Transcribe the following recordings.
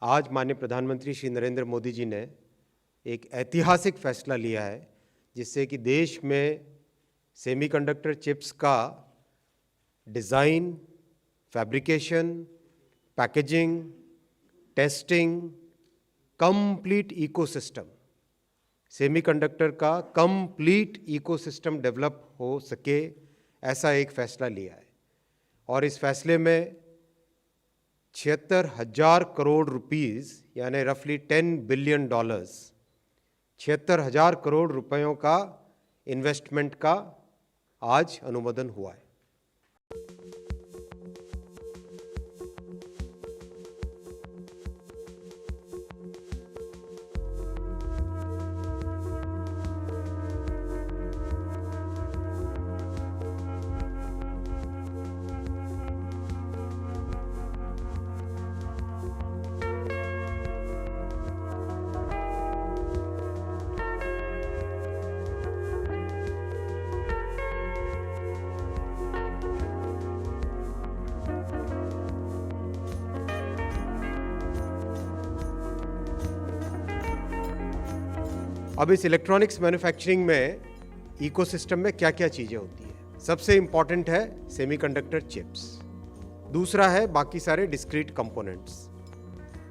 आज माननीय प्रधानमंत्री श्री नरेंद्र मोदी जी ने एक ऐतिहासिक फैसला लिया है जिससे कि देश में सेमीकंडक्टर चिप्स का design, fabrication, packaging, testing, complete ecosystem, semiconductor का कंप्लीट इकोसिस्टम डेवलप हो सके, ऐसा एक फ़ैसला लिया है। और इस फैसले में 76,000 करोड़ रुपीस यानी रफली $10 बिलियन, 76,000 करोड़ रुपयों का इन्वेस्टमेंट का आज अनुमोदन हुआ है। अब इस इलेक्ट्रॉनिक्स मैन्युफैक्चरिंग में इकोसिस्टम में क्या क्या चीज़ें होती हैं। सबसे इम्पॉर्टेंट है सेमीकंडक्टर चिप्स, दूसरा है बाकी सारे डिस्क्रीट कंपोनेंट्स,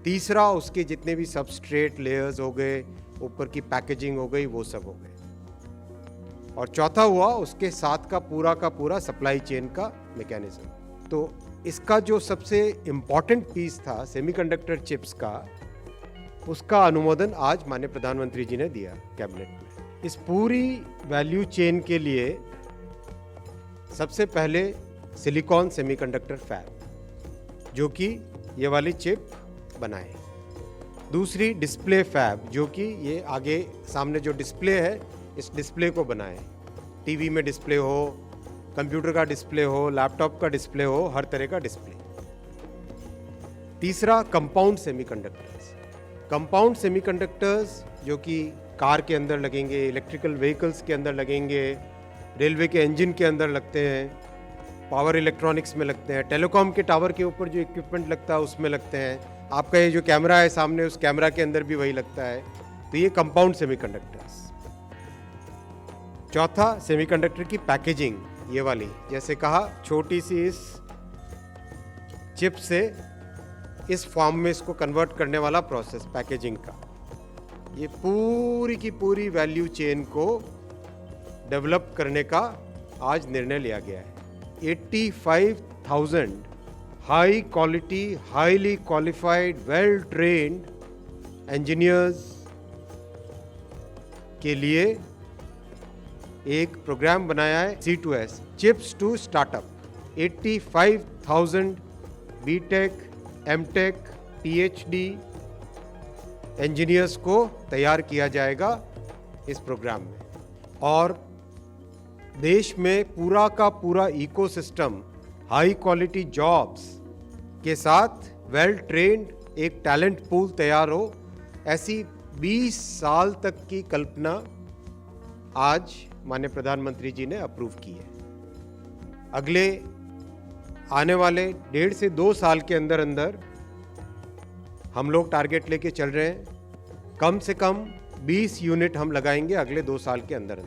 तीसरा उसके जितने भी सबस्ट्रेट लेयर्स हो गए, ऊपर की पैकेजिंग हो गई, वो सब हो गए, और चौथा हुआ उसके साथ का पूरा सप्लाई चेन का मैकेनिज्म। तो इसका जो सबसे इम्पॉर्टेंट पीस था सेमीकंडक्टर चिप्स का, उसका अनुमोदन आज माननीय प्रधानमंत्री जी ने दिया कैबिनेट में। इस पूरी वैल्यू चेन के लिए सबसे पहले सिलिकॉन सेमीकंडक्टर फैब, जो कि ये वाली चिप बनाए, दूसरी डिस्प्ले फैब, जो कि ये आगे सामने जो डिस्प्ले है, इस डिस्प्ले को बनाए, टीवी में डिस्प्ले हो, कंप्यूटर का डिस्प्ले हो, लैपटॉप का डिस्प्ले हो, हर तरह का डिस्प्ले। तीसरा कंपाउंड सेमीकंडक्टर्स, कंपाउंड सेमीकंडक्टर्स जो कि कार के अंदर लगेंगे, इलेक्ट्रिकल व्हीकल्स के अंदर लगेंगे, रेलवे के इंजन के अंदर लगते हैं, पावर इलेक्ट्रॉनिक्स में लगते हैं, टेलीकॉम के टावर के ऊपर जो इक्विपमेंट लगता है उसमें लगते हैं, आपका ये जो कैमरा है सामने, उस कैमरा के अंदर भी वही लगता है। तो ये कंपाउंड सेमीकंडक्टर्स। चौथा सेमीकंडक्टर की पैकेजिंग, ये वाली, जैसे कहा छोटी सी इस चिप से इस फॉर्म में इसको कन्वर्ट करने वाला प्रोसेस पैकेजिंग का, ये पूरी की पूरी वैल्यू चेन को डेवलप करने का आज निर्णय लिया गया है। 85,000 high quality, highly qualified, well trained engineers के लिए एक प्रोग्राम बनाया है C2S, chips to startup. 85,000 BTech, MTech, PhD engineers को तैयार किया जाएगा इस प्रोग्राम में, और देश में पूरा का पूरा इकोसिस्टम हाई क्वालिटी जॉब्स के साथ वेल ट्रेन्ड एक टैलेंट पूल तैयार हो, ऐसी 20 साल तक की कल्पना आज माननीय प्रधानमंत्री जी ने अप्रूव की है। अगले आने वाले 1.5 से 2 साल के अंदर हम लोग टारगेट लेके चल रहे हैं, कम से कम 20 यूनिट हम लगाएंगे अगले 2 साल के अंदर।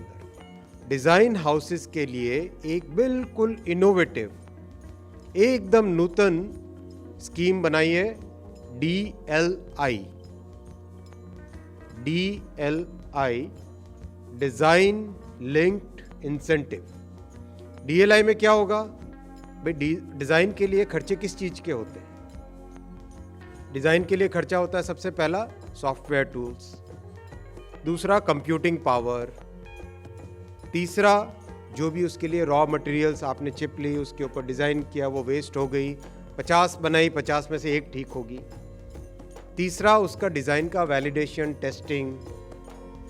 डिज़ाइन हाउसेस के लिए एक बिल्कुल इनोवेटिव, एकदम नूतन स्कीम बनाई है DLI, design linked incentive. DLI में क्या होगा भाई, डिज़ाइन के लिए खर्चे किस चीज़ के होते हैं? डिज़ाइन के लिए खर्चा होता है सबसे पहला सॉफ्टवेयर टूल्स, दूसरा कंप्यूटिंग पावर, तीसरा जो भी उसके लिए रॉ मटेरियल्स आपने चिप ली, उसके ऊपर डिज़ाइन किया, वो वेस्ट हो गई, 50 बनाई, 50 में से एक ठीक होगी, तीसरा उसका डिज़ाइन का वैलिडेशन, टेस्टिंग,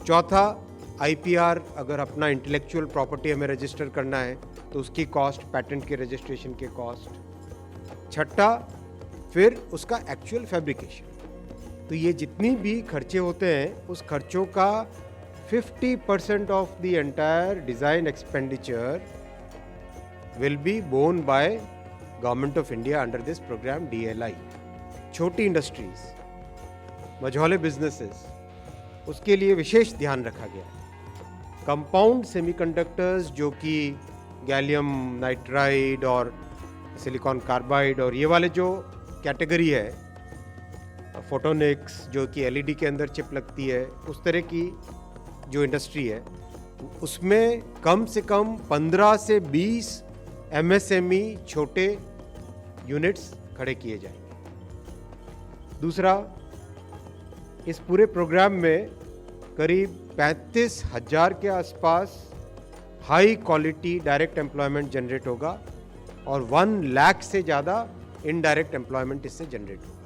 चौथा IPR, अगर अपना इंटेलेक्चुअल प्रॉपर्टी हमें रजिस्टर करना है तो उसकी कॉस्ट, पैटेंट के रजिस्ट्रेशन के कॉस्ट, छठा फिर उसका एक्चुअल फैब्रिकेशन। तो ये जितनी भी खर्चे होते हैं, उस खर्चों का 50% of the entire design expenditure will be borne by government of India under this programme DLI। छोटी इंडस्ट्रीज मझौले बिजनेसेस, उसके लिए विशेष ध्यान रखा गया है। कंपाउंड सेमीकंडक्टर्स जो कि गैलियम नाइट्राइड और सिलिकॉन कार्बाइड और ये वाले जो कैटेगरी है, फोटोनिक्स जो कि एलईडी के अंदर चिप लगती है, उस तरह की जो इंडस्ट्री है, उसमें कम से कम 15 से 20 एमएसएमई छोटे यूनिट्स खड़े किए जाएंगे। दूसरा, इस पूरे प्रोग्राम में करीब 35,000 के आसपास high quality direct employment generate होगा और 1 लाख से ज़्यादा इनडायरेक्ट एम्प्लॉयमेंट इससे जनरेट होगा।